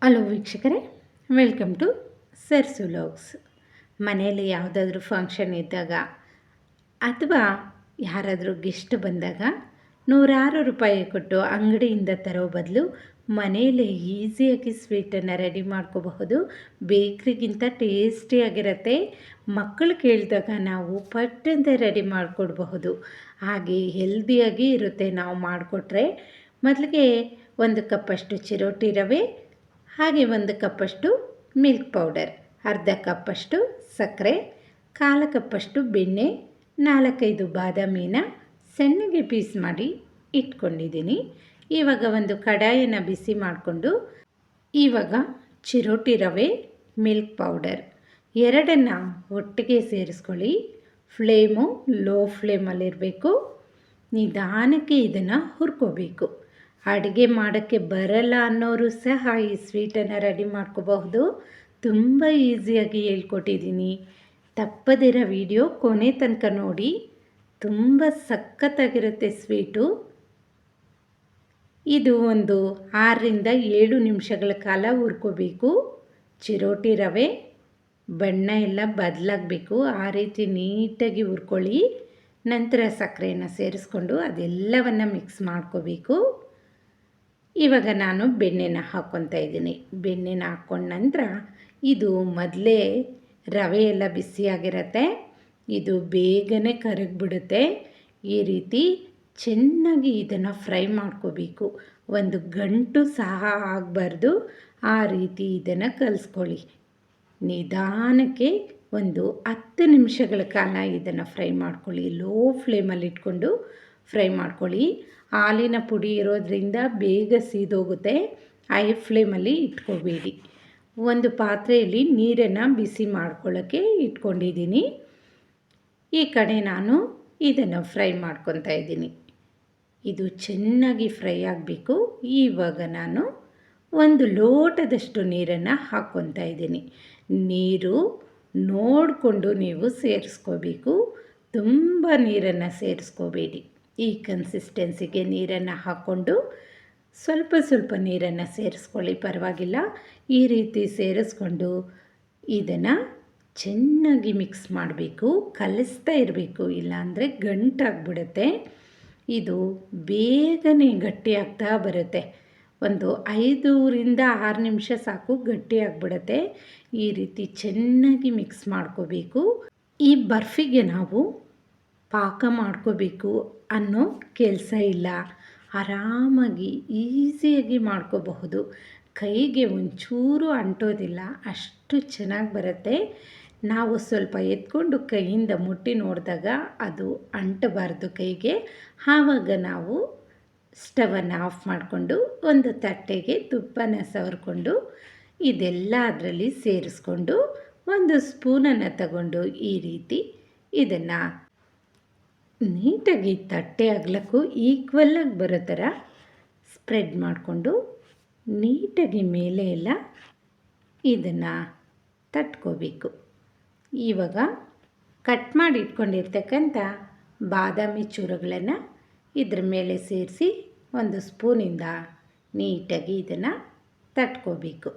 Hello ವೀಕ್ಷಕರೇ, welcome to ಸರ್ಸು vlogs. ಮನೆಯಲ್ಲಿ ಯಾವುದಾದ್ರೂ ಫಂಕ್ಷನ್ ಇದ್ದಾಗ ಅಥವಾ ಯಾರಾದರೂ ಗೆಸ್ಟ್ ಬಂದಾಗ ನೂರಾರು ರೂಪಾಯಿ ಕೊಟ್ಟು ಅಂಗಡಿಯಿಂದ ತರೋ ಬದಲು ಮನೆಯಲ್ಲೇ ಈಸಿಯಾಗಿ ಸ್ವೀಟನ್ನು ರೆಡಿ ಮಾಡ್ಕೋಬಹುದು. ಬೇಕ್ರಿಗಿಂತ ಟೇಸ್ಟಿಯಾಗಿರುತ್ತೆ. ಮಕ್ಕಳು ಕೇಳಿದಾಗ ನಾವು ಪಟ್ಟಂತೆ ರೆಡಿ ಮಾಡಿಕೊಡ್ಬಹುದು. ಹಾಗೆ ಹೆಲ್ದಿಯಾಗಿ ಇರುತ್ತೆ ನಾವು ಮಾಡಿಕೊಟ್ರೆ. ಮೊದಲಿಗೆ 1 ಕಪ್ಪಷ್ಟು ಚಿರೋಟಿ ರವೆ, ಹಾಗೆ 1 ಕಪ್ಪಷ್ಟು ಮಿಲ್ಕ್ ಪೌಡರ್, ಅರ್ಧ ಕಪ್ಪಷ್ಟು ಸಕ್ಕರೆ, 1/4 ಕಪ್ಪಷ್ಟು ಬೆಣ್ಣೆ, 4-5 ಬಾದಾಮಿನ ಸಣ್ಣಗೆ ಪೀಸ್ ಮಾಡಿ ಇಟ್ಕೊಂಡಿದ್ದೀನಿ. ಇವಾಗ ಒಂದು ಕಡಾಯನ್ನು ಬಿಸಿ ಮಾಡಿಕೊಂಡು ಇವಾಗ ಚಿರೋಟಿ ರವೆ, ಮಿಲ್ಕ್ ಪೌಡರ್ ಎರಡನ್ನು ಒಟ್ಟಿಗೆ ಸೇರಿಸ್ಕೊಳ್ಳಿ. Flame low ಫ್ಲೇಮಲ್ಲಿರಬೇಕು. ನಿಧಾನಕ್ಕೆ ಇದನ್ನು ಹುರ್ಕೋಬೇಕು. ಅಡುಗೆ ಮಾಡೋಕ್ಕೆ ಬರಲ್ಲ ಅನ್ನೋರು ಸಹ ಈ ಸ್ವೀಟನ್ನು ರೆಡಿ ಮಾಡ್ಕೋಬಹುದು. ತುಂಬ ಈಸಿಯಾಗಿ ಹೇಳ್ಕೊಟ್ಟಿದ್ದೀನಿ. ತಪ್ಪದಿರೋ ವಿಡಿಯೋ ಕೊನೆ ತನಕ ನೋಡಿ. ತುಂಬ ಸಖತ್ತಾಗಿರುತ್ತೆ ಸ್ವೀಟು. ಇದು ಒಂದು 6ರಿಂದ 7 ನಿಮಿಷಗಳ ಕಾಲ ಹುರ್ಕೋಬೇಕು. ಚಿರೋಟಿ ರವೆ ಬಣ್ಣ ಎಲ್ಲ ಬದಲಾಗಬೇಕು, ಆ ರೀತಿ ನೀಟಾಗಿ ಹುರ್ಕೊಳ್ಳಿ. ನಂತರ ಸಕ್ಕರೆಯನ್ನು ಸೇರಿಸ್ಕೊಂಡು ಅದೆಲ್ಲವನ್ನು ಮಿಕ್ಸ್ ಮಾಡ್ಕೋಬೇಕು. ಇವಾಗ ನಾನು ಬೆಣ್ಣೆನ ಹಾಕ್ಕೊತಾ ಇದ್ದೀನಿ. ಬೆಣ್ಣೆನ ಹಾಕ್ಕೊಂಡ ನಂತರ ಇದು ಮೊದಲೇ ರವೆ ಎಲ್ಲ ಬಿಸಿಯಾಗಿರುತ್ತೆ. ಇದು ಬೇಗನೆ ಕರಗಿಬಿಡುತ್ತೆ. ಈ ರೀತಿ ಚೆನ್ನಾಗಿ ಇದನ್ನು ಫ್ರೈ ಮಾಡ್ಕೋಬೇಕು. ಒಂದು ಗಂಟು ಸಹ ಆಗಬಾರ್ದು. ಆ ರೀತಿ ಇದನ್ನು ಕಲಿಸ್ಕೊಳ್ಳಿ. ನಿಧಾನಕ್ಕೆ ಒಂದು 10 ನಿಮಿಷಗಳ ಕಾಲ ಇದನ್ನು ಫ್ರೈ ಮಾಡ್ಕೊಳ್ಳಿ. ಲೋ ಫ್ಲೇಮಲ್ಲಿ ಇಟ್ಕೊಂಡು ಫ್ರೈ ಮಾಡ್ಕೊಳ್ಳಿ. ಹಾಲಿನ ಪುಡಿ ಇರೋದ್ರಿಂದ ಬೇಗ ಸೀದೋಗುತ್ತೆ. ಹೈ ಫ್ಲೇಮಲ್ಲಿ ಇಟ್ಕೋಬೇಡಿ. ಒಂದು ಪಾತ್ರೆಯಲ್ಲಿ ನೀರನ್ನು ಬಿಸಿ ಮಾಡ್ಕೊಳ್ಳೋಕ್ಕೆ ಇಟ್ಕೊಂಡಿದ್ದೀನಿ. ಈ ಕಡೆ ನಾನು ಇದನ್ನು ಫ್ರೈ ಮಾಡ್ಕೊತಾ ಇದ್ದೀನಿ. ಇದು ಚೆನ್ನಾಗಿ ಫ್ರೈ ಆಗಬೇಕು. ಇವಾಗ ನಾನು 1 ಲೋಟದಷ್ಟು ನೀರನ್ನು ಹಾಕ್ಕೊತಾ ಇದ್ದೀನಿ. ನೀರು ನೋಡಿಕೊಂಡು ನೀವು ಸೇರಿಸ್ಕೋಬೇಕು. ತುಂಬ ನೀರನ್ನು ಸೇರಿಸ್ಕೋಬೇಡಿ. ಈ ಕನ್ಸಿಸ್ಟೆನ್ಸಿಗೆ ನೀರನ್ನು ಹಾಕ್ಕೊಂಡು ಸ್ವಲ್ಪ ನೀರನ್ನು ಸೇರಿಸ್ಕೊಳ್ಳಿ, ಪರವಾಗಿಲ್ಲ. ಈ ರೀತಿ ಸೇರಿಸ್ಕೊಂಡು ಇದನ್ನು ಚೆನ್ನಾಗಿ ಮಿಕ್ಸ್ ಮಾಡಬೇಕು. ಕಲಿಸ್ತಾ ಇರಬೇಕು, ಇಲ್ಲಾಂದರೆ ಗಂಟಾಗ್ಬಿಡುತ್ತೆ. ಇದು ಬೇಗನೆ ಗಟ್ಟಿಯಾಗ್ತಾ ಬರುತ್ತೆ. ಒಂದು 5ರಿಂದ 6 ನಿಮಿಷ ಸಾಕು, ಗಟ್ಟಿಯಾಗ್ಬಿಡುತ್ತೆ. ಈ ರೀತಿ ಚೆನ್ನಾಗಿ ಮಿಕ್ಸ್ ಮಾಡ್ಕೋಬೇಕು. ಈ ಬರ್ಫಿಗೆ ನಾವು ಪಾಕ ಮಾಡ್ಕೋಬೇಕು ಅನ್ನೋ ಕೆಲಸ ಇಲ್ಲ. ಆರಾಮಾಗಿ ಈಸಿಯಾಗಿ ಮಾಡ್ಕೋಬಹುದು. ಕೈಗೆ ಒಂಚೂರು ಅಂಟೋದಿಲ್ಲ, ಅಷ್ಟು ಚೆನ್ನಾಗಿ ಬರುತ್ತೆ. ನಾವು ಸ್ವಲ್ಪ ಎತ್ಕೊಂಡು ಕೈಯಿಂದ ಮುಟ್ಟಿ ನೋಡಿದಾಗ ಅದು ಅಂಟಬಾರ್ದು ಕೈಗೆ. ಆವಾಗ ನಾವು ಸ್ಟವನ್ನು ಆಫ್ ಮಾಡಿಕೊಂಡು ಒಂದು ತಟ್ಟೆಗೆ ತುಪ್ಪನ ಸವರ್ಕೊಂಡು ಇದೆಲ್ಲ ಅದರಲ್ಲಿ ಸೇರಿಸ್ಕೊಂಡು 1 ಸ್ಪೂನನ್ನು ತಗೊಂಡು ಈ ರೀತಿ ಇದನ್ನು ನೀಟಾಗಿ ತಟ್ಟೆ ಅಗಲಕ್ಕೂ ಈಕ್ವಲಾಗಿ ಬರೋ ಥರ ಸ್ಪ್ರೆಡ್ ಮಾಡಿಕೊಂಡು ನೀಟಾಗಿ ಮೇಲೆ ಎಲ್ಲ ಇದನ್ನು ತಟ್ಕೋಬೇಕು. ಇವಾಗ ಕಟ್ ಮಾಡಿ ಇಟ್ಕೊಂಡಿರ್ತಕ್ಕಂಥ ಬಾದಾಮಿ ಚೂರುಗಳನ್ನು ಇದ್ರ ಮೇಲೆ ಸೇರಿಸಿ 1 ಸ್ಪೂನಿಂದ ನೀಟಾಗಿ ಇದನ್ನು ತಟ್ಕೋಬೇಕು.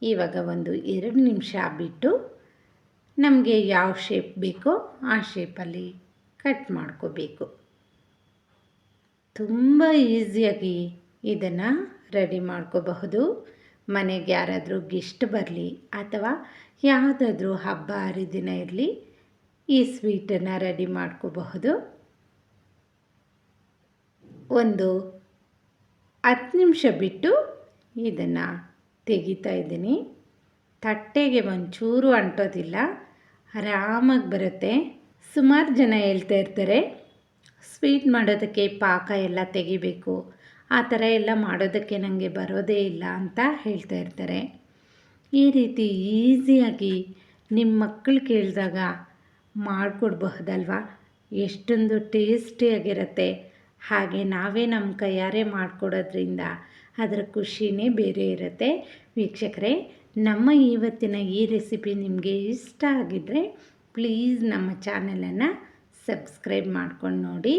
ಇವಾಗ ಒಂದು 2 ನಿಮಿಷ ಬಿಟ್ಟು ನಮಗೆ ಯಾವ ಶೇಪ್ ಬೇಕೋ ಆ ಶೇಪಲ್ಲಿ ಕಟ್ ಮಾಡ್ಕೋಬೇಕು. ತುಂಬ ಈಸಿಯಾಗಿ ಇದನ್ನು ರೆಡಿ ಮಾಡ್ಕೋಬಹುದು. ಮನೆಗೆ ಯಾರಾದರೂ ಗೆಸ್ಟ್ ಬರಲಿ ಅಥವಾ ಯಾವುದಾದ್ರೂ ಹಬ್ಬ ಹರಿದಿನ ಇರಲಿ, ಈ ಸ್ವೀಟನ್ನು ರೆಡಿ ಮಾಡ್ಕೋಬಹುದು. ಒಂದು 10 ನಿಮಿಷ ಬಿಟ್ಟು ಇದನ್ನು ತೆಗಿತಾ ಇದ್ದೀನಿ. ತಟ್ಟೆಗೆ ಒಂಚೂರು ಅಂಟೋದಿಲ್ಲ, ಆರಾಮಾಗಿ ಬರುತ್ತೆ. ಸುಮಾರು ಜನ ಹೇಳ್ತಾ ಇರ್ತಾರೆ ಸ್ವೀಟ್ ಮಾಡೋದಕ್ಕೆ ಪಾಕ ಎಲ್ಲ ತೆಗಿಬೇಕು, ಆ ಥರ ಎಲ್ಲ ಮಾಡೋದಕ್ಕೆ ನನಗೆ ಬರೋದೇ ಇಲ್ಲ ಅಂತ ಹೇಳ್ತಾ ಇರ್ತಾರೆ. ಈ ರೀತಿ ಈಸಿಯಾಗಿ ನಿಮ್ಮ ಮಕ್ಕಳು ಕೇಳಿದಾಗ ಮಾಡಿಕೊಡ್ಬಹುದಲ್ವ. ಎಷ್ಟೊಂದು ಟೇಸ್ಟಿಯಾಗಿರುತ್ತೆ. ಹಾಗೆ ನಾವೇ ನಮ್ಮ ಕೈಯಾರೆ ಮಾಡಿಕೊಡೋದ್ರಿಂದ ಅದರ ಖುಷಿನೇ ಬೇರೆ ಇರುತ್ತೆ. ವೀಕ್ಷಕರೇ, ನಮ್ಮ ಇವತ್ತಿನ ಈ ರೆಸಿಪಿ ನಿಮಗೆ ಇಷ್ಟ ಆಗಿದ್ದರೆ ಪ್ಲೀಸ್ ನಮ್ಮ ಚಾನಲನ್ನು ಸಬ್ಸ್ಕ್ರೈಬ್ ಮಾಡ್ಕೊಂಡು ನೋಡಿ.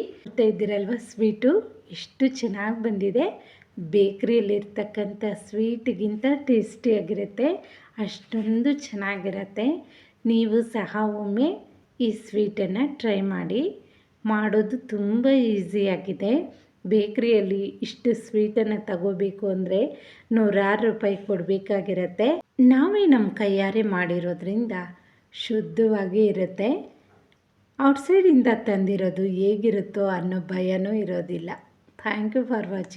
ಇದ್ದೀರಲ್ವ, ಸ್ವೀಟು ಎಷ್ಟು ಚೆನ್ನಾಗಿ ಬಂದಿದೆ. ಬೇಕ್ರಿಯಲ್ಲಿರ್ತಕ್ಕಂಥ ಸ್ವೀಟ್ಗಿಂತ ಟೇಸ್ಟಿಯಾಗಿರುತ್ತೆ. ಅಷ್ಟೊಂದು ಚೆನ್ನಾಗಿರುತ್ತೆ. ನೀವು ಸಹ ಒಮ್ಮೆ ಈ ಸ್ವೀಟನ್ನು ಟ್ರೈ ಮಾಡಿ. ಮಾಡೋದು ತುಂಬ ಈಸಿಯಾಗಿದೆ. ಬೇಕ್ರಿಯಲ್ಲಿ ಇಷ್ಟು ಸ್ವೀಟನ್ನು ತಗೋಬೇಕು ಅಂದರೆ ನೂರಾರು ರೂಪಾಯಿ ಕೊಡಬೇಕಾಗಿರುತ್ತೆ. ನಾವೇ ನಮ್ಮ ಕೈಯಾರೆ ಮಾಡಿರೋದ್ರಿಂದ ಶುದ್ಧವಾಗಿ ಇರುತ್ತೆ. ಔಟ್ಸೈಡಿಂದ ತಂದಿರೋದು ಹೇಗಿರುತ್ತೋ ಅನ್ನೋ ಭಯನೂ ಇರೋದಿಲ್ಲ. Thank you for watching.